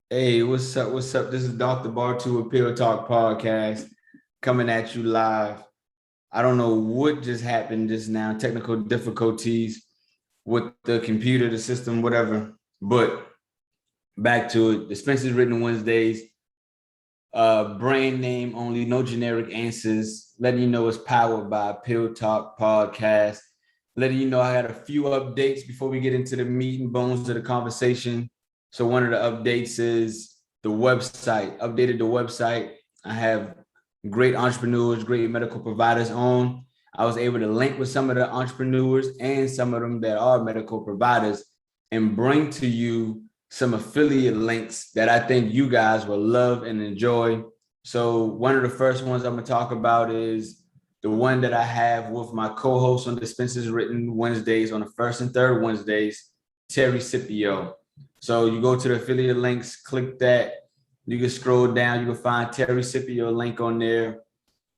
Hey, what's up? What's up? This is Dr. Bartou with Pill Talk Podcast coming at you live. I don't know what just happened just now, technical difficulties with the computer, the system, whatever. But back to it. Dispense is written Wednesdays. Brand name only, no generic answers. Letting you know it's powered by Pill Talk Podcast. Letting you know I had a few updates before we get into the meat and bones of the conversation. So one of the updates is the website. Updated the website. I have great entrepreneurs, great medical providers on. I was able to link with some of the entrepreneurs and some of them that are medical providers and bring to you some affiliate links that I think you guys will love and enjoy. So one of the first ones I'm gonna talk about is the one that I have with my co-host on Dispenses Written Wednesdays on the first and third Wednesdays, Terry Scipio. So you go to the affiliate links, click that. You can scroll down, you can find Terry Scipio link on there.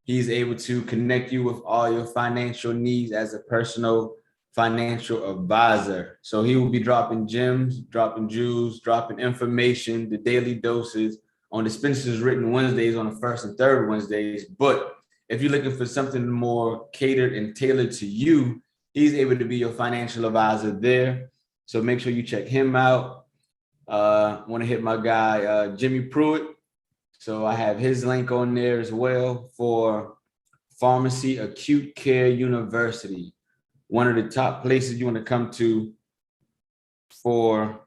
He's able to connect you with all your financial needs as a personal financial advisor. So he will be dropping gems, dropping jewels, dropping information, the daily doses on Dispenses Written Wednesdays on the first and third Wednesdays. But if you're looking for something more catered and tailored to you, he's able to be your financial advisor there. So make sure you check him out. Want to hit my guy, Jimmy Pruitt. So I have his link on there as well for Pharmacy Acute Care University, one of the top places you want to come to for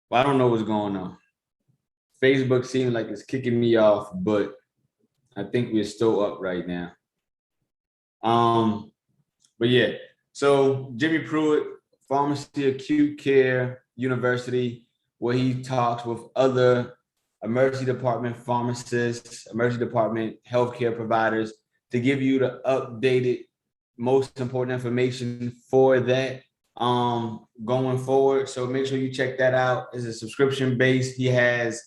well, I don't know what's going on. Facebook seems like it's kicking me off, but I think we're still up right now. Um, but yeah, so Jimmy Pruitt, Pharmacy Acute Care University, where he talks with other emergency department pharmacists, emergency department healthcare providers to give you the updated, most important information for that going forward. So make sure you check that out. It's a subscription based. He has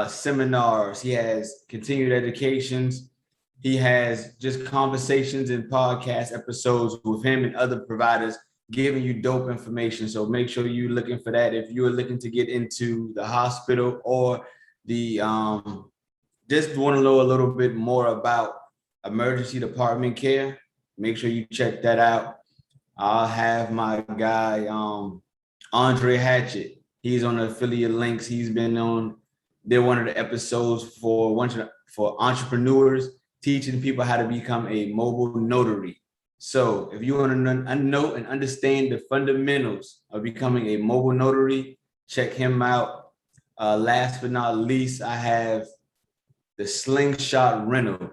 seminars, he has continued educations, he has just conversations and podcast episodes with him and other providers giving you dope information. So make sure you're looking for that if you're looking to get into the hospital or the just want to know a little bit more about emergency department care. Make sure you check that out. I'll have my guy Andre Hatchett. He's on the affiliate links. He's been on. They're one of the episodes for entrepreneurs teaching people how to become a mobile notary. So if you want to know and understand the fundamentals of becoming a mobile notary, check him out. Last but not least, I have the Slingshot Rental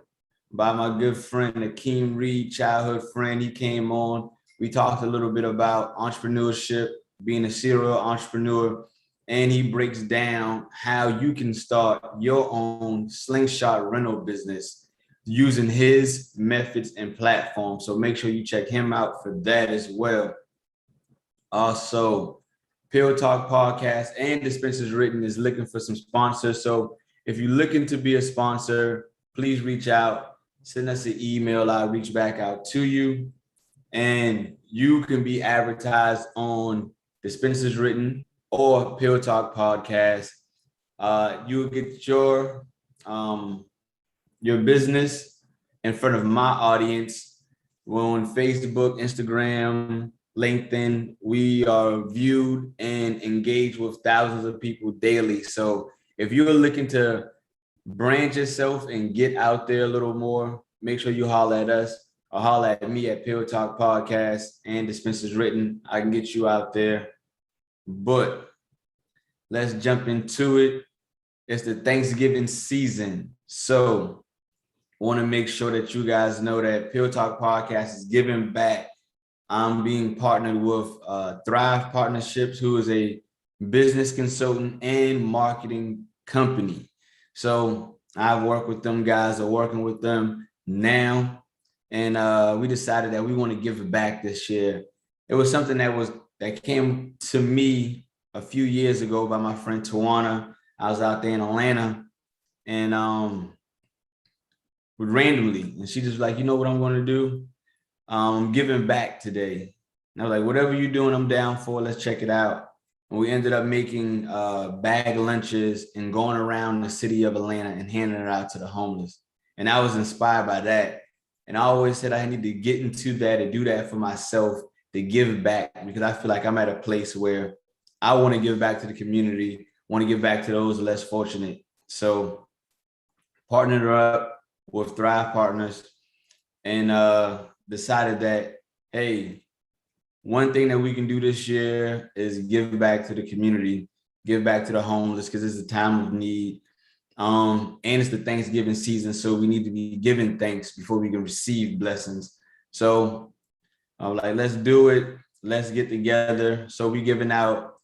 by my good friend Akeem Reed, childhood friend. He came on. We talked a little bit about entrepreneurship, being a serial entrepreneur, and he breaks down how you can start your own slingshot rental business using his methods and platforms. So make sure you check him out for that as well. Also, Pill Talk Podcast and Dispenses Written is looking for some sponsors. So if you're looking to be a sponsor, please reach out, send us an email. I'll reach back out to you. And you can be advertised on Dispenses Written or Pill Talk Podcast. You'll get your business in front of my audience. We're on Facebook, Instagram, LinkedIn. We are viewed and engaged with thousands of people daily. So if you're looking to brand yourself and get out there a little more, make sure you holler at us or holler at me at Pill Talk Podcast and Dispenses Written. I can get you out there. But let's jump into it. It's the Thanksgiving season. So I want to make sure that you guys know that Pill Talk Podcast is giving back. I'm being partnered with Thrive Partnerships, who is a business consultant and marketing company. So I've worked with them guys, are working with them now. And we decided that we want to give it back this year. It was something that came to me a few years ago by my friend Tawana. I was out there in Atlanta and randomly, and she just like, you know what I'm going to do? I'm giving back today. And I was like, whatever you're doing, I'm down for. Let's check it out. And we ended up making bag lunches and going around the city of Atlanta and handing it out to the homeless. And I was inspired by that. And I always said I need to get into that and do that for myself, to give back, because I feel like I'm at a place where I want to give back to the community, want to give back to those less fortunate. So partnered up with Thrive Partners and decided that, hey, one thing that we can do this year is give back to the community, give back to the homeless, because it's a time of need. And it's the Thanksgiving season, so we need to be giving thanks before we can receive blessings. So I was like, let's do it. Let's get together. So we're giving out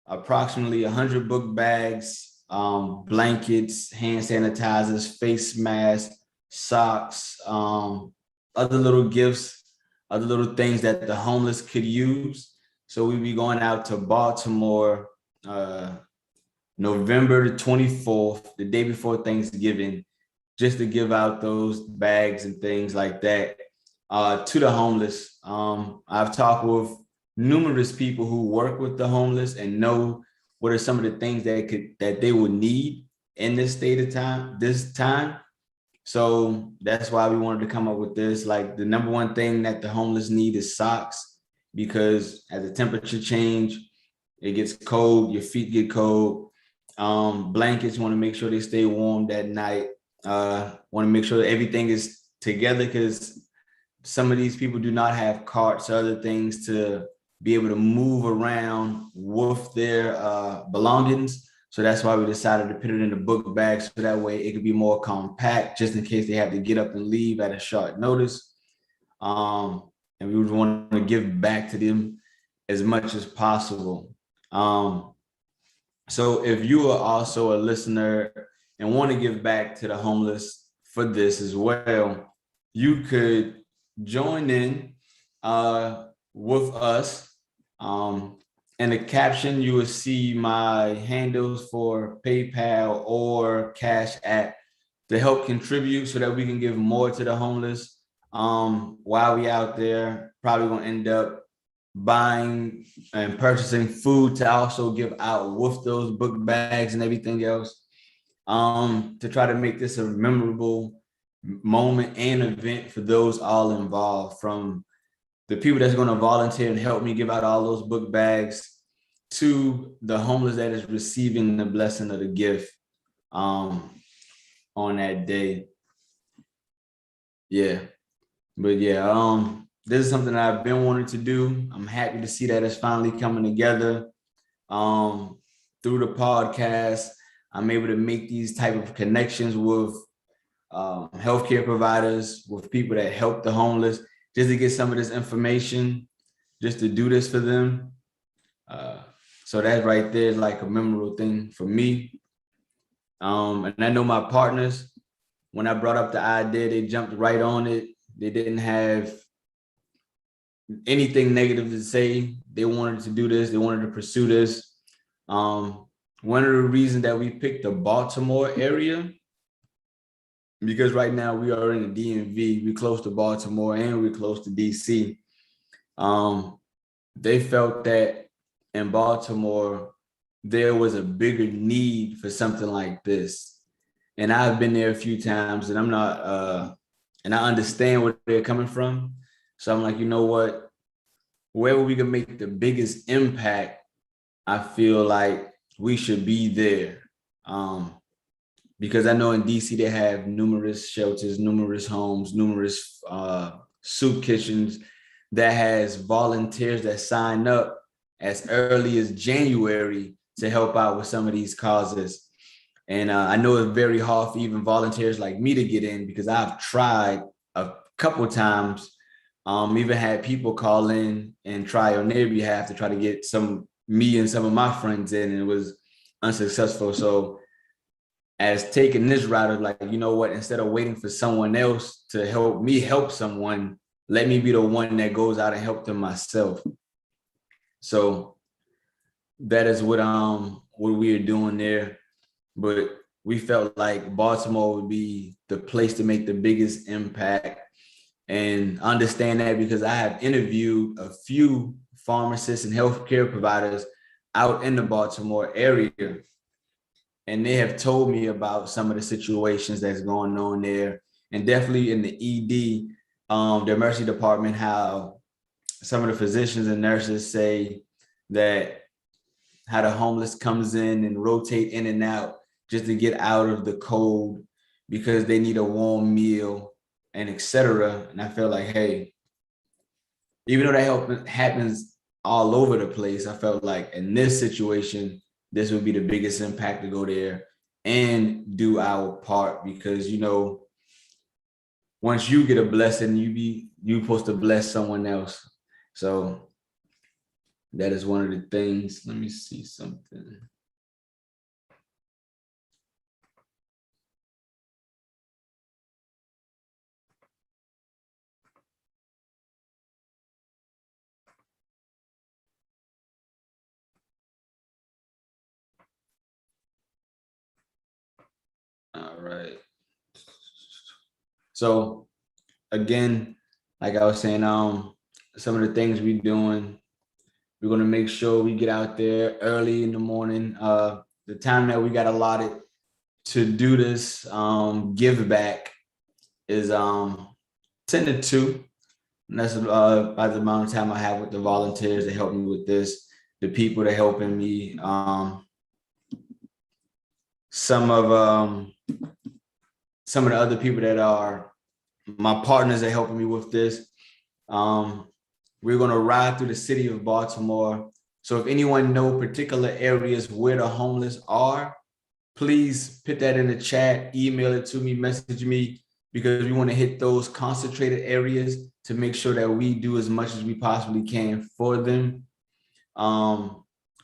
approximately 100 book bags, blankets, hand sanitizers, face masks, socks, other little gifts, other little things that the homeless could use. So we'll be going out to Baltimore November the 24th, the day before Thanksgiving, just to give out those bags and things like that to the homeless. I've talked with numerous people who work with the homeless and know what are some of the things that they would need in this state of time, this time. So that's why we wanted to come up with this. Like, the number one thing that the homeless need is socks, because as the temperature change, it gets cold, your feet get cold. Blankets, you want to make sure they stay warm that night. Want to make sure everything is together, because some of these people do not have carts or other things to be able to move around with their belongings. So that's why we decided to put it in the book bag, so that way it could be more compact, just in case they have to get up and leave at a short notice. And we would want to give back to them as much as possible. So if you are also a listener and want to give back to the homeless for this as well, you could join in with us. In the caption, you will see my handles for PayPal or Cashapp to help contribute, so that we can give more to the homeless. While we out there, probably gonna end up buying and purchasing food to also give out with those book bags and everything else, to try to make this a memorable moment and event for those all involved, from the people that's going to volunteer and help me give out all those book bags to the homeless that is receiving the blessing of the gift on that day. Yeah. But yeah, this is something that I've been wanting to do. I'm happy to see that it's finally coming together. Through the podcast, I'm able to make these type of connections with healthcare providers, with people that help the homeless, just to get some of this information, just to do this for them. So that right there is like a memorable thing for me. And I know my partners, when I brought up the idea, they jumped right on it. They didn't have anything negative to say. They wanted to do this. They wanted to pursue this. One of the reasons that we picked the Baltimore area, because right now we are in the DMV, we're close to Baltimore and we're close to DC. They felt that in Baltimore, there was a bigger need for something like this. And I've been there a few times, and I'm not, and I understand where they're coming from. So I'm like, you know what? Wherever we can make the biggest impact, I feel like we should be there. Because I know in DC they have numerous shelters, numerous homes, numerous soup kitchens that has volunteers that sign up as early as January to help out with some of these causes. And I know it's very hard for even volunteers like me to get in, because I've tried a couple of times, even had people call in and try on their behalf to try to get some me and some of my friends in, and it was unsuccessful. So as taking this route of like, you know what, instead of waiting for someone else to help me help someone, let me be the one that goes out and help them myself. So that is what we are doing there. But we felt like Baltimore would be the place to make the biggest impact. And understand that because I have interviewed a few pharmacists and healthcare providers out in the Baltimore area. And they have told me about some of the situations that's going on there. And definitely in the ED, the emergency department, how some of the physicians and nurses say that how the homeless comes in and rotate in and out just to get out of the cold because they need a warm meal and etc. And I feel like, hey, even though that happens all over the place, I felt like in this situation, this would be the biggest impact to go there and do our part because, you know, once you get a blessing, you supposed to bless someone else. So that is one of the things. Let me see something. All right. So again, like I was saying, some of the things we're doing, we're gonna make sure we get out there early in the morning. The time that we got allotted to do this give back is 10 to 2. And that's about the amount of time I have with the volunteers that help me with this, the people that helping me. Some of some of the other people that are my partners that helping me with this. We're gonna ride through the city of Baltimore. So if anyone know particular areas where the homeless are, please put that in the chat, email it to me, message me, because we want to hit those concentrated areas to make sure that we do as much as we possibly can for them. I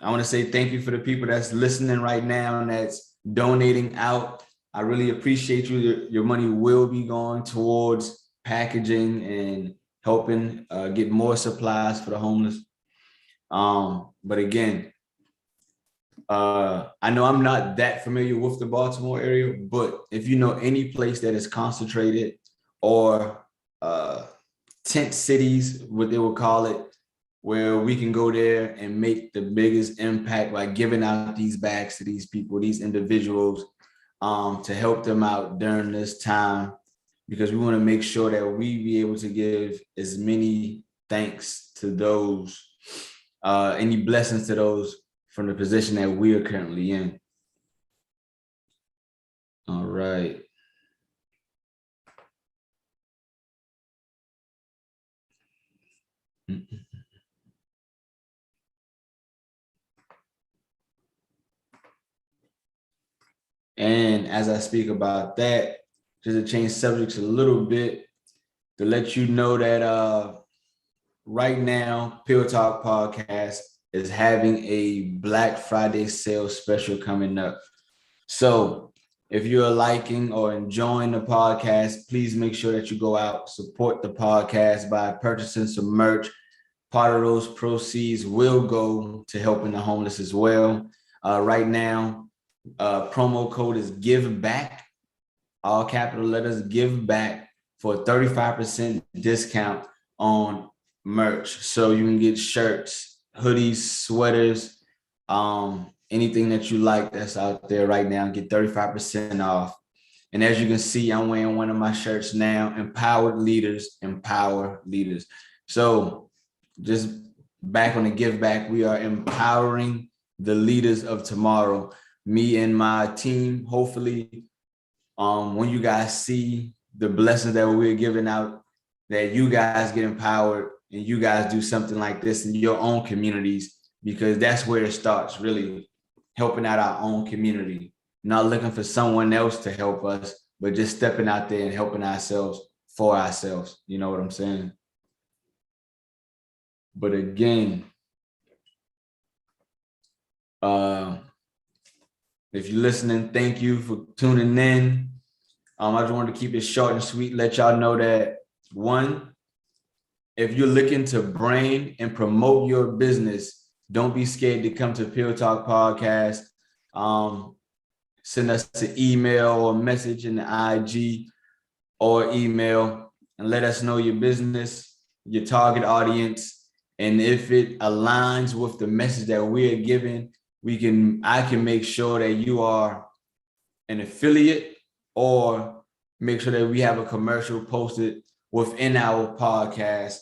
want to say thank you for the people that's listening right now and that's donating out. I really appreciate you. Your money will be going towards packaging and helping get more supplies for the homeless. But again, I know I'm not that familiar with the Baltimore area, but if you know any place that is concentrated or tent cities, what they would call it, where we can go there and make the biggest impact by giving out these bags to these people, these individuals, to help them out during this time, because we want to make sure that we be able to give as many thanks to those, any blessings to those from the position that we are currently in. All right. And as I speak about that, just to change subjects a little bit, to let you know that right now, Pill Talk Podcast is having a Black Friday sale special coming up. So if you're liking or enjoying the podcast, please make sure that you go out, support the podcast by purchasing some merch. Part of those proceeds will go to helping the homeless as well. Right now, promo code is Giveback, all capital letters, Giveback, for a 35% discount on merch. So you can get shirts, hoodies, sweaters, anything that you like that's out there right now, get 35% off. And as you can see, I'm wearing one of my shirts now, Empowered Leaders, Empower Leaders. So just back on the give back, we are empowering the leaders of tomorrow. Me and my team, hopefully, when you guys see the blessings that we're giving out, that you guys get empowered and you guys do something like this in your own communities, because that's where it starts, really helping out our own community, not looking for someone else to help us, but just stepping out there and helping ourselves for ourselves. You know what I'm saying? But again, If you're listening, thank you for tuning in. I just wanted to keep it short and sweet, let y'all know that one, if you're looking to brand and promote your business, don't be scared to come to Pill Talk Podcast. Send us an email or message in the IG or email and let us know your business, your target audience. And if it aligns with the message that we're giving, I can make sure that you are an affiliate or make sure that we have a commercial posted within our podcast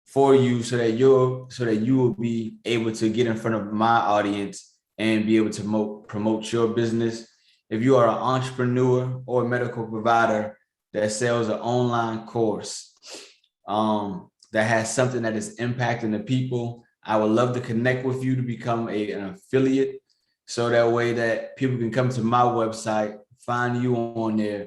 for you so that you will be able to get in front of my audience and be able to promote your business. If you are an entrepreneur or a medical provider that sells an online course that has something that is impacting the people, I would love to connect with you to become an affiliate. So that way that people can come to my website, find you on there,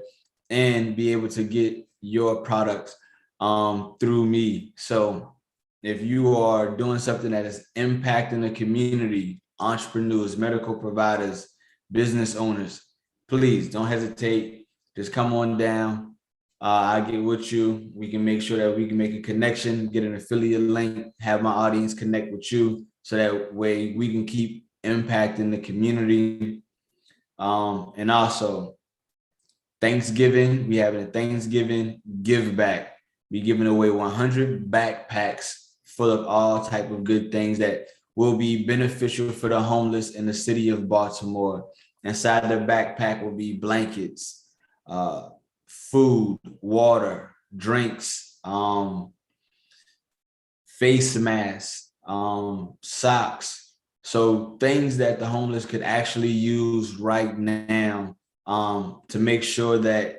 and be able to get your products through me. So if you are doing something that is impacting the community, entrepreneurs, medical providers, business owners, please don't hesitate. Just come on down. I get with you. We can make sure that we can make a connection, get an affiliate link, have my audience connect with you. So that way we can keep impacting the community. And also Thanksgiving, we have a Thanksgiving Giveback. We giving away 100 backpacks full of all type of good things that will be beneficial for the homeless in the city of Baltimore. Inside the backpack will be blankets, food, water, drinks, face masks, socks. So things that the homeless could actually use right now to make sure that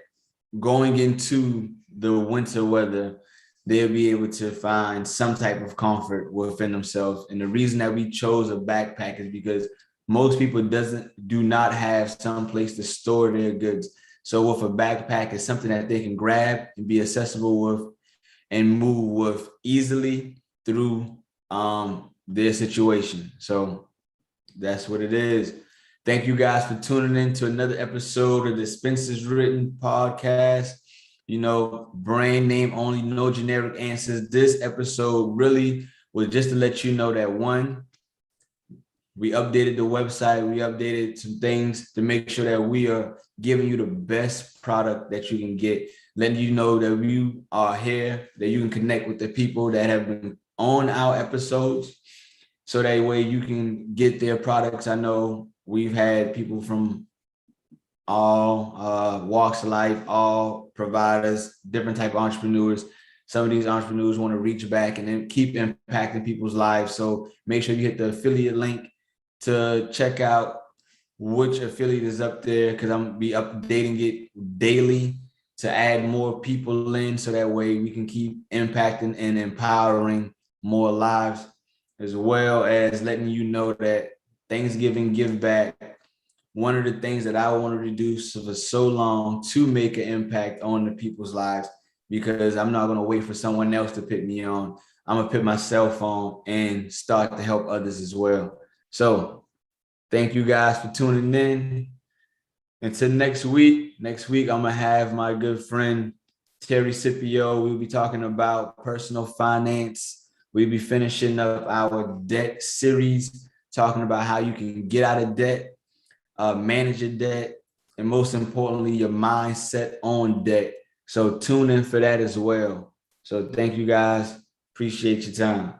going into the winter weather, they'll be able to find some type of comfort within themselves. And the reason that we chose a backpack is because most people do not have some place to store their goods. So with a backpack, it's something that they can grab and be accessible with and move with easily through their situation. So that's what it is. Thank you guys for tuning in to another episode of the Dispense Written podcast. You know, brand name only, no generic answers. This episode really was just to let you know that one, we updated the website, we updated some things to make sure that we are giving you the best product that you can get, letting you know that we are here, that you can connect with the people that have been on our episodes. So that way you can get their products. I know we've had people from all walks of life, all providers, different type of entrepreneurs. Some of these entrepreneurs want to reach back and then keep impacting people's lives. So make sure you hit the affiliate link to check out which affiliate is up there, because I'm gonna be updating it daily to add more people in, so that way we can keep impacting and empowering more lives, as well as letting you know that Thanksgiving Give Back, one of the things that I wanted to do for so long to make an impact on the people's lives, because I'm not going to wait for someone else to put me on. I'm going to put myself on and start to help others as well. So thank you guys for tuning in. Until next week, I'm going to have my good friend, Terry Scipio. We'll be talking about personal finance. We'll be finishing up our debt series, talking about how you can get out of debt, manage your debt, and most importantly, your mindset on debt. So tune in for that as well. So thank you guys. Appreciate your time.